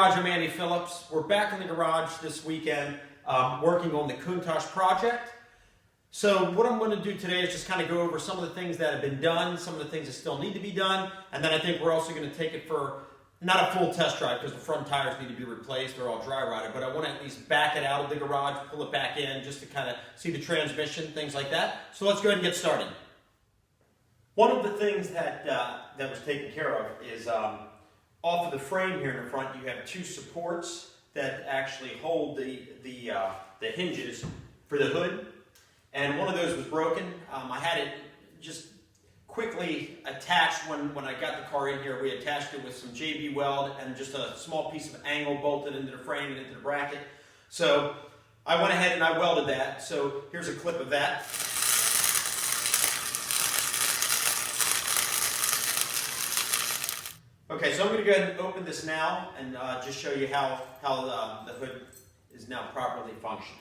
garage, I'm Andy Phillips. We're back in the garage this weekend working on the Countach project. So what I'm going to do today is just kind of go over some of the things that have been done, some of the things that still need to be done, and then I think we're also going to take it for not a full test drive because the front tires need to be replaced, they're all dry rotted, but I want to at least back it out of the garage, pull it back in just to kind of see the transmission, things like that. So let's go ahead and get started. One of the things that was taken care of is off of the frame here in the front, you have two supports that actually hold the hinges for the hood. And one of those was broken. I had it just quickly attached when I got the car in here. We attached it with some JB weld and just a small piece of angle bolted into the frame and into the bracket. So I went ahead and I welded that. So here's a clip of that. Okay, so I'm going to go ahead and open this now and just show you how the hood is now properly functioning.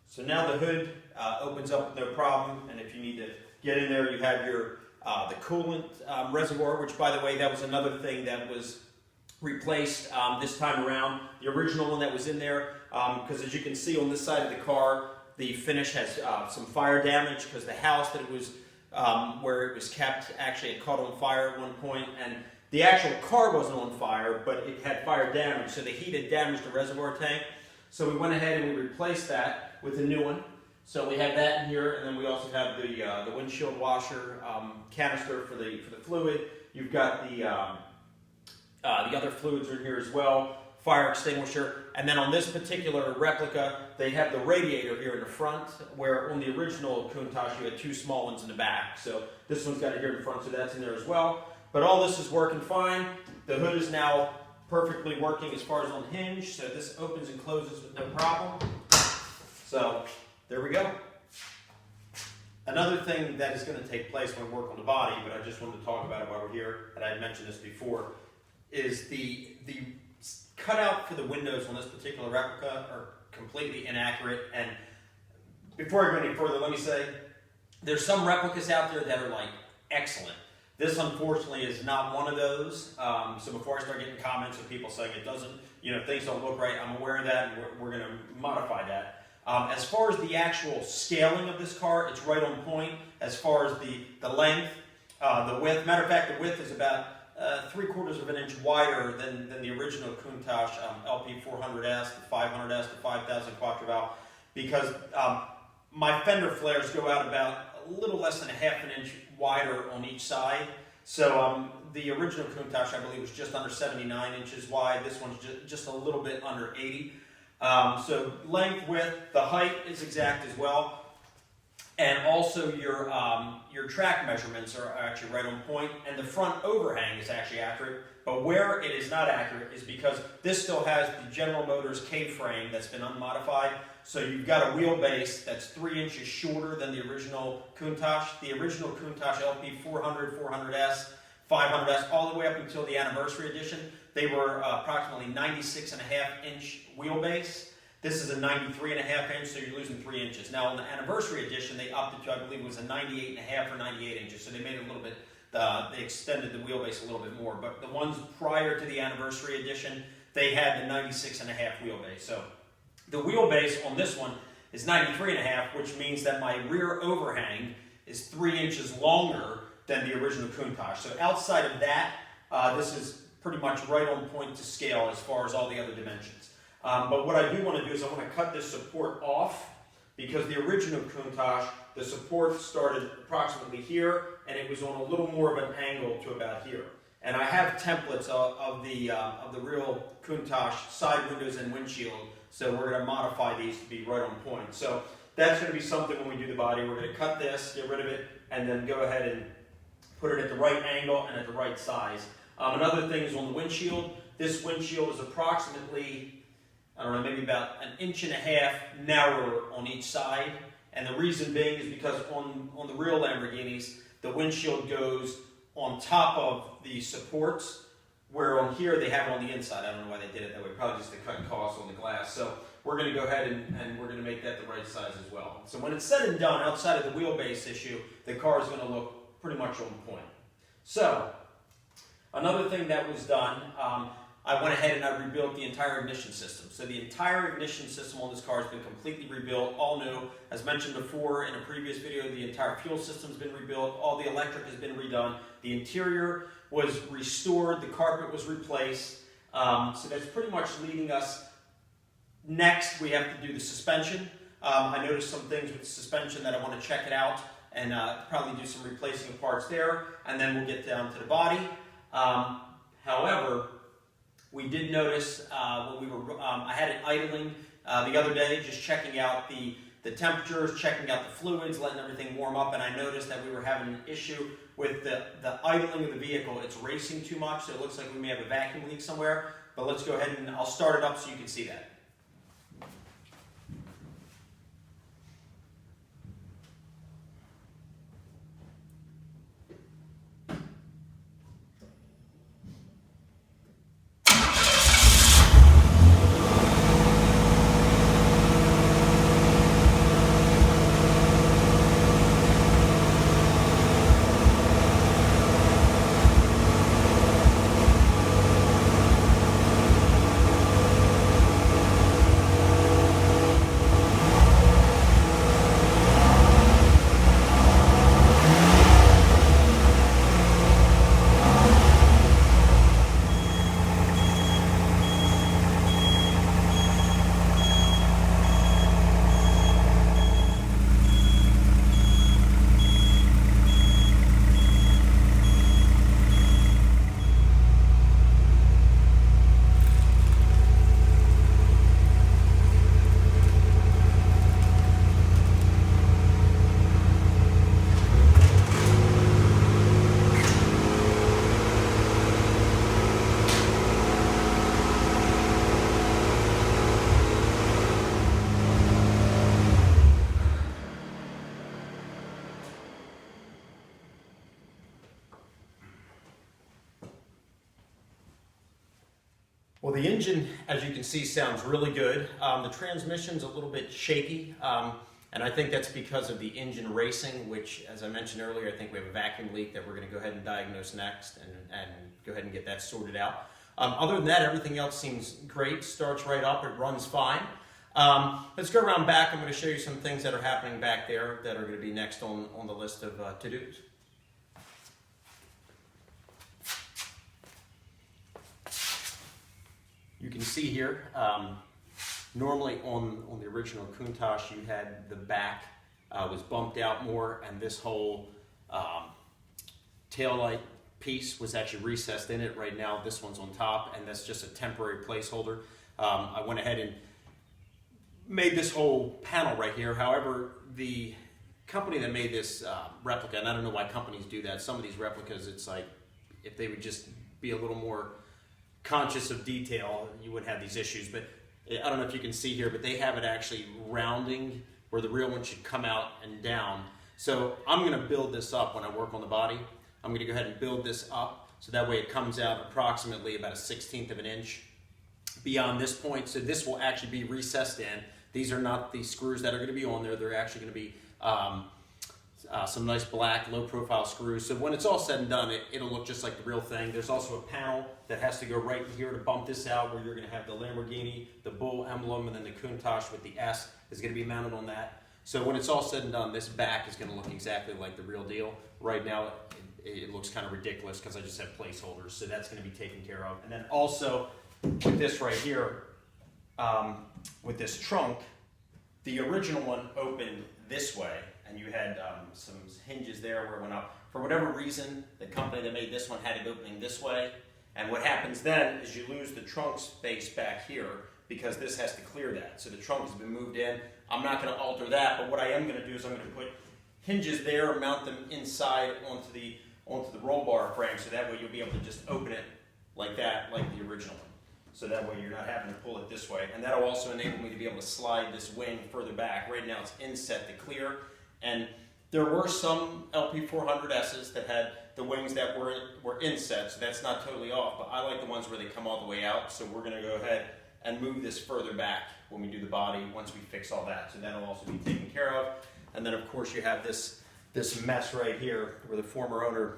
So now the hood opens up with no problem, and if you need to get in there, you have your the coolant reservoir, which, by the way, that was another thing that was replaced this time around. The original one that was in there, because as you can see on this side of the car, the finish has some fire damage because the house that it was where it was kept actually had caught on fire at one point, and the actual car wasn't on fire, but it had fire damage, so the heat had damaged the reservoir tank. So we went ahead and we replaced that with a new one. So we have that in here, and then we also have the windshield washer canister for the fluid. You've got the other fluids are in here as well, fire extinguisher, and then on this particular replica, they have the radiator here in the front, where on the original Countach you had two small ones in the back. So this one's got it here in the front, so that's in there as well. But all this is working fine. The hood is now perfectly working as far as on hinge, so this opens and closes with no problem. So there we go. Another thing that is going to take place when we work on the body, but I just wanted to talk about it while we're here, and I had mentioned this before, is the cutout for the windows on this particular replica are completely inaccurate. And before I go any further, let me say, there's some replicas out there that are like excellent. This, unfortunately, is not one of those. So before I start getting comments of people saying it doesn't, things don't look right, I'm aware of that, and we're going to modify that. As far as the actual scaling of this car, it's right on point. As far as the length, the width, matter of fact, the width is about 3/4 of an inch wider than the original Countach LP 400S, the 500S, the 5000 Quattro Valve, because my fender flares go out about a little less than 1/2 inch wider on each side. So the original Countach, I believe, was just under 79 inches wide. This one's just a little bit under 80. So length, width, the height is exact as well. And also your track measurements are actually right on point, and the front overhang is actually accurate. But where it is not accurate is because this still has the General Motors K-frame that's been unmodified. So you've got a wheelbase that's 3 inches shorter than the original Countach. The original Countach LP 400, 400S, 500S, all the way up until the anniversary edition, they were approximately 96.5 inch wheelbase. This is a 93.5 inch, so you're losing 3 inches. Now, on the anniversary edition, they upped it to, I believe it was a 98.5 or 98 inches, so they made it a little bit, they extended the wheelbase a little bit more. But the ones prior to the anniversary edition, they had the 96.5 wheelbase. So the wheelbase on this one is 93.5, which means that my rear overhang is 3 inches longer than the original Countach. So outside of that, this is pretty much right on point to scale as far as all the other dimensions. But what I do want to do is I want to cut this support off, because the original Countach, the support started approximately here, and it was on a little more of an angle to about here. And I have templates of the real Countach side windows and windshield, so we're going to modify these to be right on point. So that's going to be something when we do the body. We're going to cut this, get rid of it, and then go ahead and put it at the right angle and at the right size. Another thing is on the windshield. This windshield is approximately, I don't know, maybe about 1.5 inches narrower on each side. And the reason being is because on the real Lamborghinis, the windshield goes on top of the supports, where on here they have it on the inside. I don't know why they did it that way, probably just to cut costs on the glass. So we're going to go ahead and we're going to make that the right size as well. So when it's said and done, outside of the wheelbase issue, the car is going to look pretty much on point. So another thing that was done, I went ahead and I rebuilt the entire ignition system. So the entire ignition system on this car has been completely rebuilt, all new. As mentioned before in a previous video, the entire fuel system has been rebuilt, all the electric has been redone, the interior was restored, the carpet was replaced. So that's pretty much leading us. Next, we have to do the suspension. I noticed some things with the suspension that I want to check it out and probably do some replacing of parts there, and then we'll get down to the body. However, we did notice when we were, I had it idling the other day, just checking out the temperatures, checking out the fluids, letting everything warm up, and I noticed that we were having an issue with the idling of the vehicle. It's racing too much, so it looks like we may have a vacuum leak somewhere, but let's go ahead and I'll start it up so you can see that. Well, the engine, as you can see, sounds really good. The transmission's a little bit shaky, and I think that's because of the engine racing, which, as I mentioned earlier, I think we have a vacuum leak that we're going to go ahead and diagnose next and go ahead and get that sorted out. Other than that, everything else seems great. Starts right up, it runs fine. Let's go around back. I'm going to show you some things that are happening back there that are going to be next on the list of to-dos. You can see here, normally on the original Countach, you had the back was bumped out more, and this whole taillight piece was actually recessed in it. Right now, this one's on top, and that's just a temporary placeholder. I went ahead and made this whole panel right here. However, the company that made this replica, and I don't know why companies do that, some of these replicas, it's like, if they would just be a little more conscious of detail, you wouldn't have these issues. But I don't know if you can see here, but they have it actually rounding where the real one should come out and down. So I'm going to build this up when I work on the body. I'm going to go ahead and build this up so that way it comes out approximately about 1/16 of an inch beyond this point. So this will actually be recessed in. These are not the screws that are going to be on there. They're actually going to be some nice black low profile screws. So when it's all said and done, it'll look just like the real thing. There's also a panel that has to go right here to bump this out, where you're going to have the Lamborghini, the Bull emblem, and then the Countach with the S is going to be mounted on that. So when it's all said and done, this back is going to look exactly like the real deal. Right now it looks kind of ridiculous because I just have placeholders, so that's going to be taken care of. And then also with this right here, with this trunk, the original one opened this way, and you had some hinges there where it went up. For whatever reason, the company that made this one had it opening this way, and what happens then is you lose the trunk space back here because this has to clear that. So the trunk has been moved in. I'm not going to alter that, but what I am going to do is I'm going to put hinges there, mount them inside onto the roll bar frame, so that way you'll be able to just open it like that, like the original one. So that way you're not having to pull it this way. And that'll also enable me to be able to slide this wing further back. Right now it's inset to clear. And There were some LP400Ss that had the wings that were inset, so that's not totally off, but I like the ones where they come all the way out, so we're going to go ahead and move this further back when we do the body once we fix all that. So that'll also be taken care of. And then of course you have this mess right here where the former owner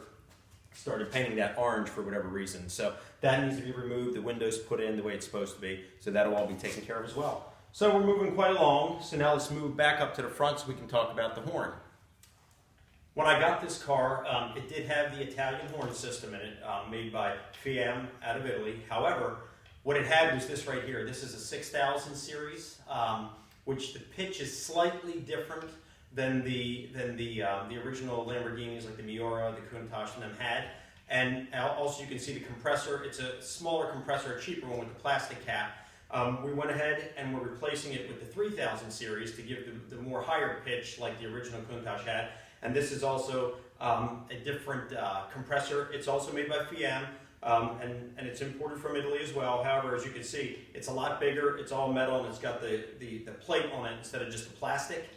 started painting that orange for whatever reason. So that needs to be removed, the windows put in the way it's supposed to be, so that'll all be taken care of as well. So we're moving quite along, so now let's move back up to the front so we can talk about the horn. When I got this car, it did have the Italian horn system in it, made by Fiero out of Italy. However, what it had was this right here. This is a 6000 series, which the pitch is slightly different than the original Lamborghinis like the Miura, the Countach, and them had. And also you can see the compressor. It's a smaller compressor, a cheaper one with the plastic cap. We went ahead and we're replacing it with the 3000 series to give the more higher pitch like the original Countach had. And this is also a different compressor. It's also made by Fiero, and it's imported from Italy as well. However, as you can see, it's a lot bigger. It's all metal, and it's got the plate on it instead of just the plastic.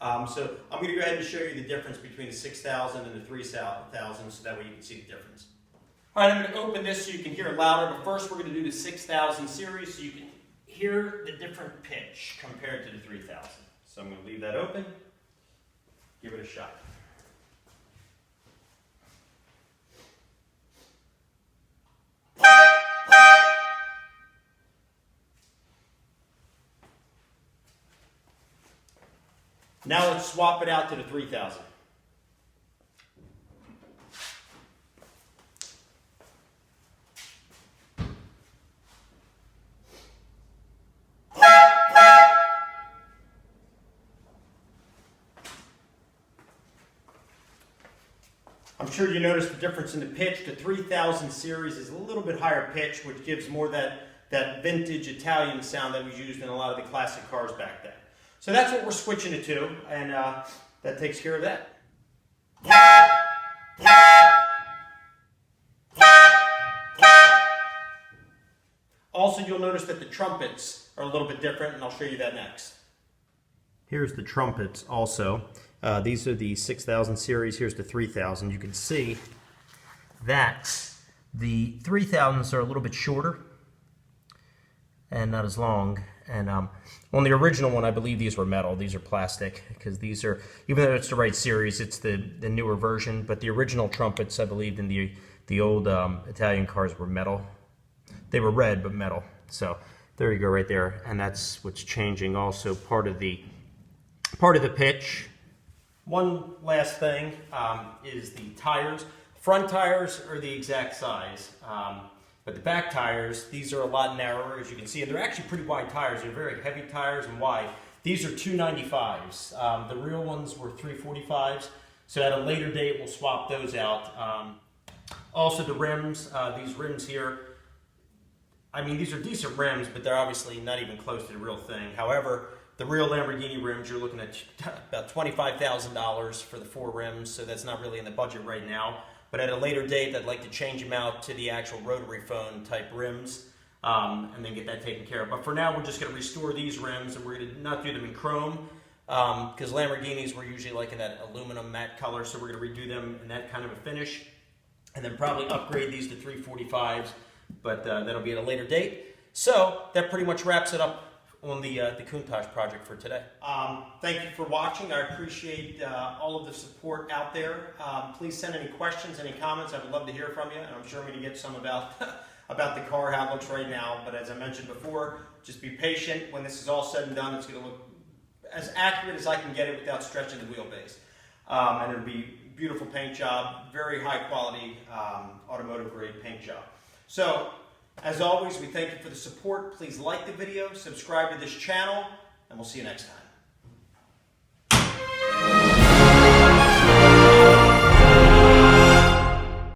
So I'm going to go ahead and show you the difference between the 6000 and the 3000, so that way you can see the difference. All right, I'm going to open this so you can hear it louder, but first we're going to do the 6000 series so you can hear the different pitch compared to the 3000. So I'm going to leave that open, give it a shot. Now let's swap it out to the 3000. I'm sure you noticed the difference in the pitch. The 3000 series is a little bit higher pitch, which gives more that vintage Italian sound that was used in a lot of the classic cars back then. So that's what we're switching it to, and that takes care of that. Also, you'll notice that the trumpets are a little bit different, and I'll show you that next. Here's the trumpets also. These are the 6000 series. Here's the 3000. You can see that the 3000s are a little bit shorter and not as long. And on the original one, I believe these were metal. These are plastic, because these are, even though it's the right series, it's the newer version. But the original trumpets, I believe, in the old Italian cars were metal. They were red, but metal. So there you go, right there. And that's what's changing. Also, part of the pitch. One last thing is the tires. Front tires are the exact size. But the back tires, these are a lot narrower, as you can see, and they're actually pretty wide tires. They're very heavy tires and wide. These are 295s. The real ones were 345s, so at a later date we'll swap those out. Also the rims, these rims here, I mean, these are decent rims, but they're obviously not even close to the real thing. However, the real Lamborghini rims, you're looking at about $25,000 for the 4 rims, so that's not really in the budget right now. But at a later date, I'd like to change them out to the actual rotary phone type rims and then get that taken care of. But for now, we're just going to restore these rims, and we're going to not do them in chrome because Lamborghinis were usually like in that aluminum matte color, so we're going to redo them in that kind of a finish and then probably upgrade these to 345s, but that'll be at a later date. So that pretty much wraps it up on the Countach project for today. Thank you for watching. I appreciate all of the support out there. Please send any questions, any comments. I would love to hear from you, and I'm sure I'm going to get some about about the car, how it looks right now. But as I mentioned before, just be patient. When this is all said and done, it's going to look as accurate as I can get it without stretching the wheelbase. And it'll be a beautiful paint job, very high quality automotive grade paint job. So, as always, we thank you for the support. Please like the video, subscribe to this channel, and we'll see you next time.